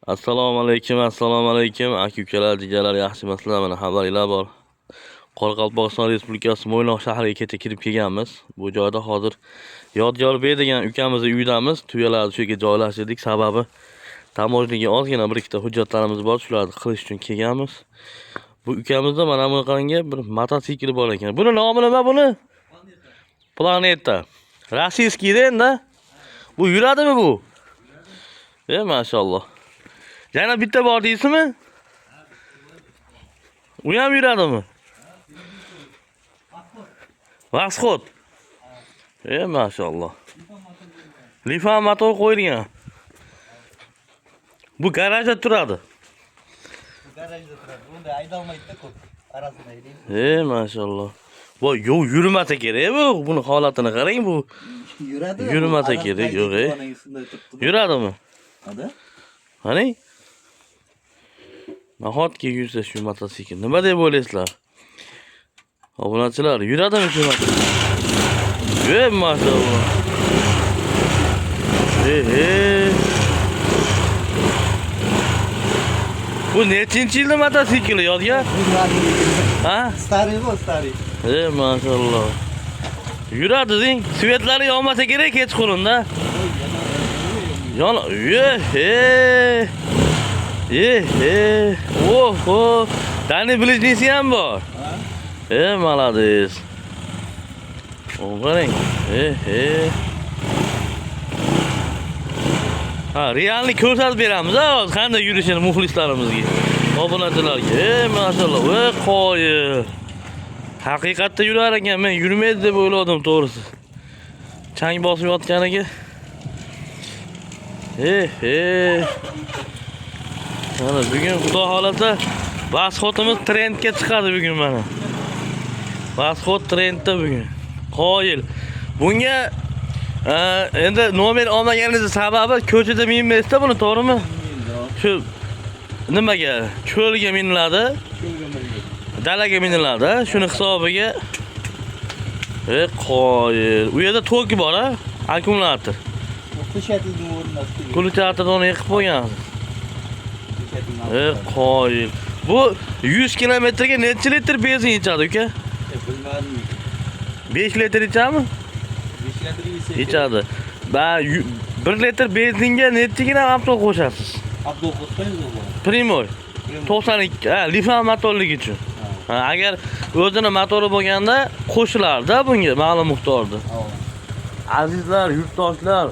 Assalomu alaykum, aka-ukalar, jigarlar, yaxshimisizlar? Mana xabaringlar bor. Qoraqalpog'iston Respublikasi Mo'ynoq shahriga kecha kirib kelganmiz. Bu joyda hozir Yodgorbek degan ukamizning uyidamiz. Tuyalarni shu yerga joylashtirdik. Sababi tamojniga ozgina bir ikkita hujjatlarimiz bor, shularni qilish uchun kelganmiz. Bu ukamizda mana bunaqangi bir mototsikl bor ekan. Buni nomi nima buni? Planeta. Rossiyskiy endi. Bu yuradimi bu? Maşallah. Yana bitta bor deysizmi? U ham yuradimi? Vasxod. Maşallah. Lifan motor qo'yilgan. Bu garajda turadi. Garajda turadi. Bunda aydalmaydi-da ko'p. Arasida aylaydi. Maşallah. Bu yurmasa kerak bu. Buni holatini qarang bu. Yuradi. Yurmasa kerak, yo'q. Yuradimi? Hadi. Qani? Nahotki yursa shu mototsikl. Nima deb o'ylaysizlar? Obunachilar, yuradimi shu mototsikl? Maşallah. Bu nechinchi yilda mototsikl Yodgor? Ha? Stariy bu, stariy. Maşallah. Yuradi deng. Svetlari yonmasa kerak kechqurunda. Yon, Oho. Dani bilishisi ham bor. Молодец. Qarang. Ha, reallik ko'rsatib beramiz hozir qanday yurishini muxlislarimizga. Obunachilarga. Maşallah. Qo'yi. Haqiqatda yurar ekan, men yurmaydi deb o'yladim to'g'risi. Chang bosib yotganiga. Mana bugun xudo xolasa Vasxotimiz trendga chiqadi bugun mana. Vasxot trendda bugun. Qoyil. Bunga endi nomer olmaganining sababi ko'chada minmaysizda buni, to'g'rimi? Shu nimaga? Cho'lga miniladi. Dalaga miniladi. Shuni hisobiga qoyil. U yerda tok bor, ha? Akkumulyator. Qo'shatilgan o'rnatdi. Kulchatorni yiqib qo'ygan. Qoyil. Bu 100 kilometrga necha litr benzin ichadi uka? Bilmadim. 5 litr ichadimi? 5 litr ichadi. Ba 1 litr benzinga nechagina avtol qo'shasiz? Avtol qo'shmaymiz bu. Primoy. 92. Lifan motorligi uchun. Agar o'zini motori bo'lganda qo'shilardi bunga ma'lum miqdorda. Azizlar, yurtdoshlar,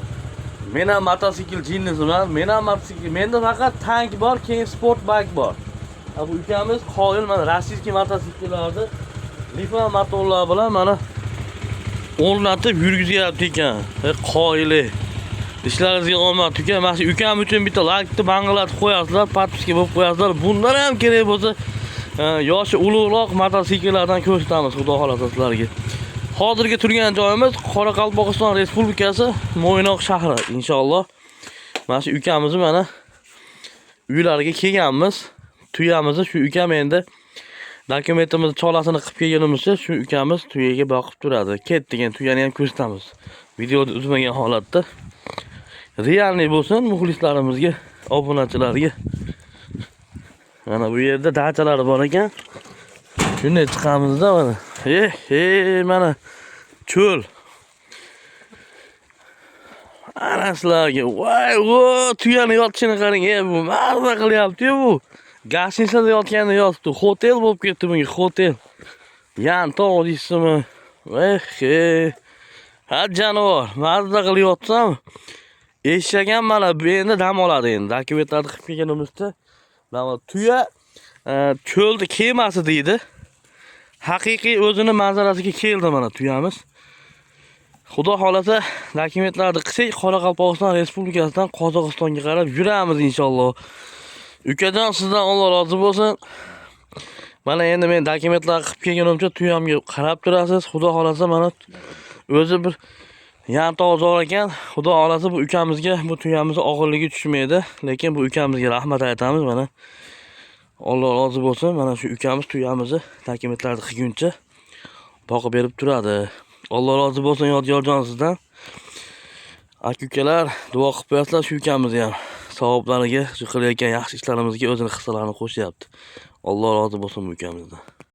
men ham mototsikl jinnisiman. Men ham mototsikl. Menda faqat tank bor, keyin sport bike bor. Bu ukamiz qoyil mana rossiyskiy mototsikillarni lifan motorlar bilan mana o'rnatib yurgizyapti ekan. Qoyili. Ishlaringizga omad uka. Mana shu ukam uchun bitta laykni banglatib qo'yasizlar, podpiska bo'lib qo'yasizlar. Bundan ham kerak bo'lsa, yoshi ulug'roq mototsikllardan ko'rsatamiz xudo xolasa sizlarga. Hozirgi turgan joyimiz Qoraqalpog'iston Respublikasi Mo'ynoq shahri inshaalloh. Mana shu ukamizni mana uylariga kelganmiz. Tuyamizni shu ukam endi dokumentimizni cholasini qilib kelganimizcha shu ukamiz tuyaga boqib turadi. Ket degan tuyani ham ko'rsatamiz. Videoni uzmagan holatda. Reallik bo'lsin muxlislarimizga, obunachilarga. Mana bu yerda dachalar bor ekan. Shunday chiqamizda mana. Mana cho'l. Ana sizlarga. Voy, tuyani yotishini qarang. Bu mazza qilyapti bu. Gashnisada yotganda yotibdi. Hotel bo'lib ketdi bunga, hotel. Yan tog' deysizmi? Ha jonivor, mazza qilyapsam. Eshak ham mana bu endi dam oladi endi. Dokumentlarni qilib kelganimizda mana tuya cho'lda kemasi deydi. Haqiqiy o'zini manzarasiga keldi mana tuyamiz. Xudo xolasa dokumentlarni qilsak, Qoraqalpog'iston Respublikasidan Qozog'istonga qarab yuramiz inshaalloh. Ukajon, sizdan Alloh rozi bo'lsin. Mana endi men dokumentlar qilib kelganimcha tuyamga qarab turasiz. Xudo xolasa mana o'zi bir yantoq zo'r ekan. Xudo xolasa bu ukamizga, bu tuyamizni og'irligi tushmaydi, lekin bu ukamizga rahmat aytamiz mana. Alloh rozi bo'lsin. Mana shu ukamiz tuyamizni dokumentlarni qilguncha boqib berib turadi. Alloh rozi bo'lsin Yodgorjon sizdan. Aka-ukalar, duo qilib qo'yasizlar shu ukamizni ham. savoblariga, shu qilayotgan yaxshi ishlarimizga o'zini hissalarini qo'shyapti. Alloh rozi bo'lsin bu ukamizdan.